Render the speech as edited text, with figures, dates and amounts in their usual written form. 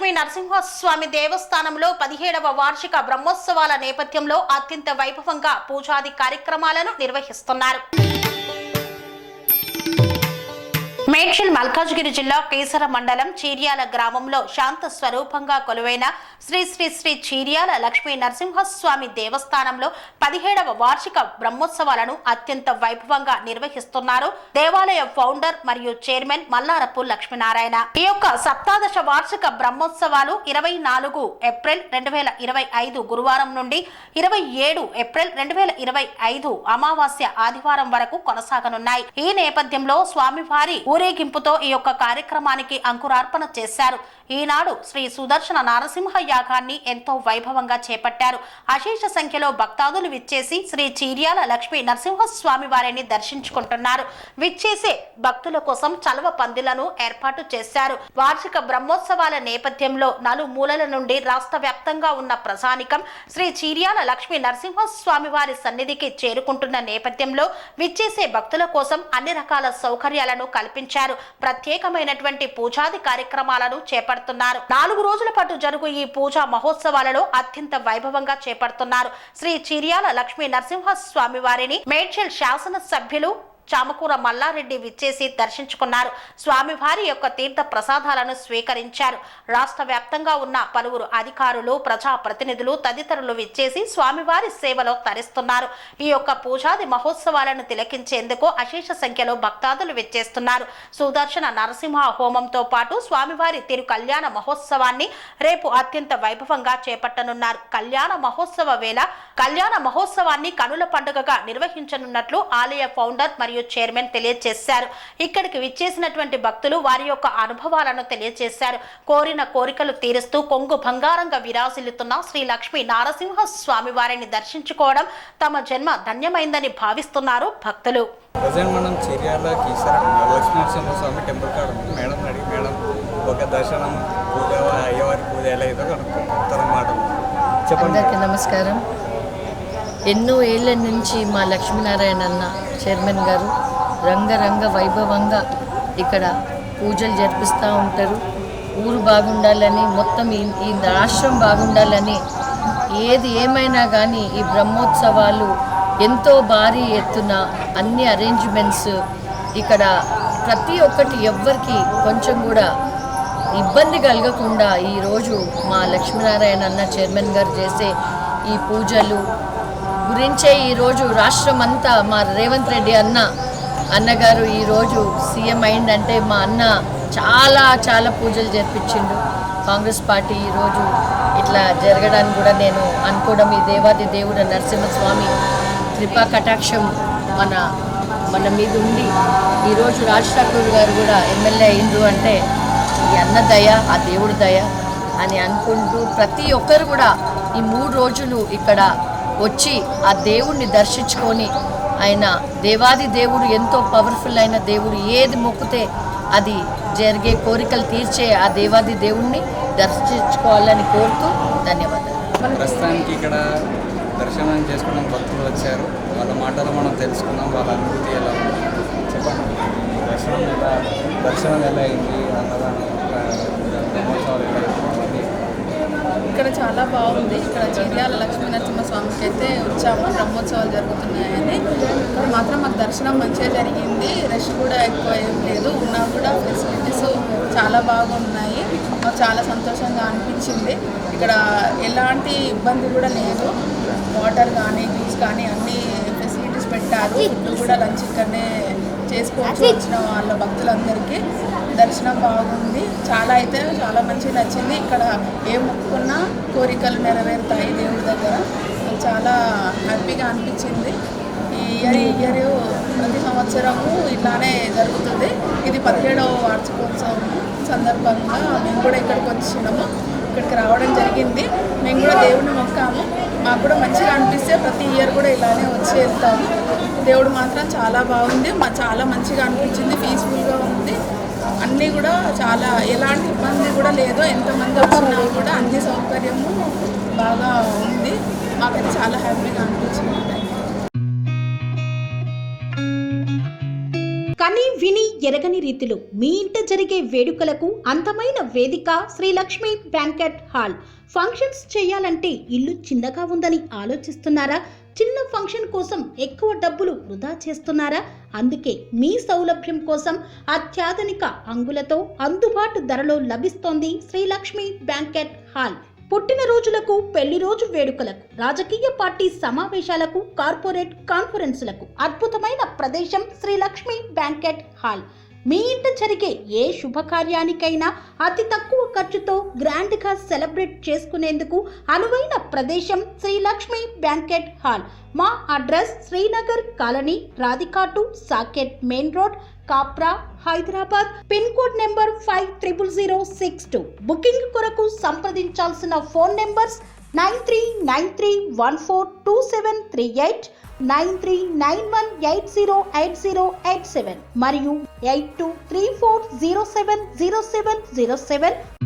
లక్ష్మీ నరసింహస్వామి దేవస్థానంలో 17వ వార్షిక బ్రహ్మోత్సవాల నేపథ్యంలో అత్యంత వైభవంగా పూజాది కార్యక్రమాలను నిర్వహిస్తున్నారు. మేడ్చల్ మల్కాజ్గిరి జిల్లా కేసర మండలం చీర్యాల గ్రామంలో శాంత స్వరూపంగా కొలువైన శ్రీ శ్రీ శ్రీ చీర్యాల లక్ష్మీ నరసింహస్వామి దేవస్థానంలో 17వ వార్షిక బ్రహ్మోత్సవాలను అత్యంత వైభవంగా నిర్వహిస్తున్నారు. దేవాలయ ఫౌండర్ మరియు చైర్మన్ మల్లారపు లక్ష్మీనారాయణ. ఈ యొక్క సప్తాదశ వార్షిక బ్రహ్మోత్సవాలు 24 ఏప్రిల్ 2025 గురువారం నుండి 27 ఏప్రిల్ 2025 అమావాస్య ఆదివారం వరకు కొనసాగనున్నాయి. ఈ నేపథ్యంలో స్వామివారి ఊరేగింపుతో ఈ యొక్క కార్యక్రమానికి అంకురార్పణ చేశారు. ఈనాడు శ్రీ సుదర్శన నరసింహ యాగాన్ని ఎంతో వైభవంగా చేపట్టారు. అశేష సంఖ్యలో భక్తాదులు విచ్చేసి శ్రీ చీర్యాల లక్ష్మీ నరసింహస్వామి వారిని దర్శించుకుంటున్నారు. విచ్చేసే భక్తుల కోసం చలవ పందిలను ఏర్పాటు చేశారు. వార్షిక బ్రహ్మోత్సవాల నేపథ్యంలో నలుమూలల నుండి రాష్ట్ర వ్యాప్తంగా ఉన్న ప్రజానికం శ్రీ చీర్యాల లక్ష్మీ నరసింహస్వామి వారి సన్నిధికి చేరుకుంటున్న నేపథ్యంలో విచ్చేసే భక్తుల కోసం అన్ని రకాల సౌకర్యాలను కల్పించారు. ప్రత్యేకమైనటువంటి పూజాది కార్యక్రమాలను చేపడుతున్నారు. 4 రోజుల పాటు జరుగు ఈ పూజా మహోత్సవాలలో అత్యంత వైభవంగా చేపడుతున్నారు. శ్రీ చీర్యాల లక్ష్మీ నరసింహస్వామి వారిని మేడ్చల్ శాసన సభ్యులు చామకూర మల్లారెడ్డి విచ్చేసి దర్శించుకున్నారు. స్వామివారి యొక్క తీర్థ ప్రసాదాలను స్వీకరించారు. రాష్ట్ర వ్యాప్తంగా ఉన్న పలువురు అధికారులు, ప్రజా ప్రతినిధులు తదితరులు విచ్చేసి స్వామివారి సేవలో తరిస్తున్నారు. ఈ యొక్క పూజాది మహోత్సవాలను తిలకించేందుకు అశేష సంఖ్యలో భక్తాదులు విచ్చేస్తున్నారు. సుదర్శన నరసింహ హోమంతో పాటు స్వామివారి తిరు కళ్యాణ మహోత్సవాన్ని రేపు అత్యంత వైభవంగా చేపట్టనున్నారు. కళ్యాణ మహోత్సవ వేళ కళ్యాణ మహోత్సవాన్ని కనుల పండుగగా నిర్వహించనున్నట్లు ఆలయ ఫౌండర్ మరియు చైర్మన్ తెలియజేశారు. ఇక్కడికి విచ్చేసినటువంటి భక్తులు వారి యొక్క అనుభవాలను తెలియజేశారు. కోరిన కోరికలు తీరుస్తూ కొంగు బంగారంగా విరాజిల్లుతున్న శ్రీ లక్ష్మీ నరసింహ స్వామి వారిని దర్శించుకోవడం తమ జన్మ ధన్యమైందని భావిస్తున్నారు భక్తులు. మనం చీర్యాల కేసర లక్ష్మీ నరసింహస్వామి టెంపుల్ కాడ మేడం అడిగి మేడం ఒక దర్శనం పూజ అయ్యవారి పూజ ఎలా ఏదో కనుక్కుంటారన్నమాట. చెప్పండి. అందరికీ నమస్కారం. ఎన్నో ఏళ్ళ నుంచి మా లక్ష్మీనారాయణ అన్న చైర్మన్ గారు రంగరంగ వైభవంగా ఇక్కడ పూజలు జరిపిస్తూ ఉంటారు. ఊరు బాగుండాలని, మొత్తం ఈ రాష్ట్రం బాగుండాలని, ఏది ఏమైనా కానీ ఈ బ్రహ్మోత్సవాలు ఎంతో భారీ ఎత్తున అన్ని అరేంజ్మెంట్స్ ఇక్కడ ప్రతి ఒక్కటి ఎవ్వరికి కొంచెం కూడా ఇబ్బంది కలగకుండా ఈరోజు మా లక్ష్మీనారాయణ అన్న చైర్మన్ గారు చేసే ఈ పూజలు గురించే ఈరోజు రాష్ట్రం అంతా మా రేవంత్ రెడ్డి అన్నగారు ఈరోజు సీఎం అయిందంటే మా అన్న చాలా పూజలు జరిపించిండు. కాంగ్రెస్ పార్టీ ఈరోజు ఇట్లా జరగడానికి కూడా నేను అనుకోవడం ఈ దేవాది దేవుడు నరసింహస్వామి కృపా కటాక్షం మన మీద ఉండి ఈరోజు రాజ్ ఠాకూర్ గారు కూడా ఎమ్మెల్యే అయిండ్రు అంటే ఈ అన్న దయ, ఆ దేవుడి దయ అని అనుకుంటూ ప్రతి ఒక్కరు కూడా ఈ 3 రోజులు ఇక్కడ వచ్చి ఆ దేవుణ్ణి దర్శించుకొని, ఆయన దేవాది దేవుడు ఎంతో పవర్ఫుల్ అయిన దేవుడు, ఏది మొక్కితే అది జరిగే కోరికలు తీర్చే ఆ దేవాది దేవుణ్ణి దర్శించుకోవాలని కోరుతూ ధన్యవాదాలు. ప్రస్తుతానికి ఇక్కడ దర్శనం చేసుకోవడం భక్తులు వచ్చారు. వాళ్ళ మాటలు మనం తెలుసుకున్నాం. వాళ్ళ అనుభూతి ఎలా ఉంది చెప్పండి. దర్శనం ఎలా అయింది, అన్నదానం బ్రహ్మోత్సవాలు ఎలా అయింది? ఇక్కడ చాలా బాగుంది. ఇక్కడ చీర్యాల లక్ష్మీ నరసింహస్వామికి అయితే వచ్చాము. బ్రహ్మోత్సవాలు జరుగుతున్నాయని ఇక్కడ మాత్రం మాకు దర్శనం మంచిగా జరిగింది. రష్ కూడా ఎక్కువ ఏం లేదు. ఉన్నా కూడా ఫెసిలిటీస్ చాలా బాగున్నాయి. మాకు చాలా సంతోషంగా అనిపించింది. ఇక్కడ ఎలాంటి ఇబ్బంది కూడా లేదు. వాటర్ కానీ జ్యూస్ కానీ అన్ని ఫెసిలిటీస్ పెట్టారు. ఫుడ్ కూడా లంచ్ ఇక్కడనే చేసుకోవచ్చు. వచ్చిన వాళ్ళ భక్తులందరికీ దర్శనం బాగుంది. చాలా మంచిగా నచ్చింది. ఇక్కడ ఏ మొక్కుకున్నా కోరికలు నెరవేరుతాయి దేవుడి దగ్గర. చాలా హ్యాపీగా అనిపించింది. ఈ ఇయర్ ప్రతి సంవత్సరము ఇట్లానే జరుగుతుంది. ఇది 17వ వార్షికోత్సవం సందర్భంగా మేము కూడా ఇక్కడికి వచ్చినాము. ఇక్కడికి రావడం జరిగింది. మేము కూడా దేవుడిని మొక్కాము. మాకు కూడా మంచిగా అనిపిస్తే ప్రతి ఇయర్ కూడా ఇలానే వచ్చి వెళ్తాము. దేవుడు మాత్రం చాలా బాగుంది. చాలా మంచిగా అనిపించింది. పీస్ఫుల్గా ఉంది. అన్నీ కూడా చాలా ఎలాంటి ఇబ్బంది కూడా లేదు. ఎంతమంది వచ్చినా కూడా అన్ని సౌకర్యము బాగా ఉంది. మాకైతే చాలా హ్యాపీగా అనిపించింది. కని విని ఎరగని రీతిలో మీ ఇంట జరిగే వేడుకలకు అందమైన వేదిక Shri Lakshmi banquet hall. Functions చేయాలంటే ఇల్లు చిన్నగా ఉందని ఆలోచిస్తున్నారా? చిన్న ఫంక్షన్ కోసం ఎక్కువ డబ్బులు వృధా చేస్తున్నారా? అందుకే మీ సౌలభ్యం కోసం అత్యాధునిక అంగులతో అందుబాటు ధరలో లభిస్తోంది శ్రీ లక్ష్మి బ్యాంకెట్ హాల్. పుట్టినరోజులకు, పెళ్లి రోజు వేడుకలకు, రాజకీయ పార్టీ సమావేశాలకు, కార్పొరేట్ కాన్ఫరెన్సులకు అద్భుతమైన ప్రదేశం శ్రీ లక్ష్మి బ్యాంకెట్ హాల్. మీ ఇంట జరిగే ఏ శుభకార్యానికైనా అతి తక్కువ ఖర్చుతో గ్రాండ్గా సెలబ్రేట్ చేసుకునేందుకు అనువైన ప్రదేశం శ్రీ లక్ష్మి బ్యాంకెట్ హాల్. మా అడ్రస్ శ్రీనగర్ కాలనీ, రాధికాటు, Saket main road, Kapra, Hyderabad. Pin code number 500062. Booking కొరకు సంప్రదించాల్సిన ఫోన్ నెంబర్స్ 9393142738, 9391808087 మరియు 8234070707.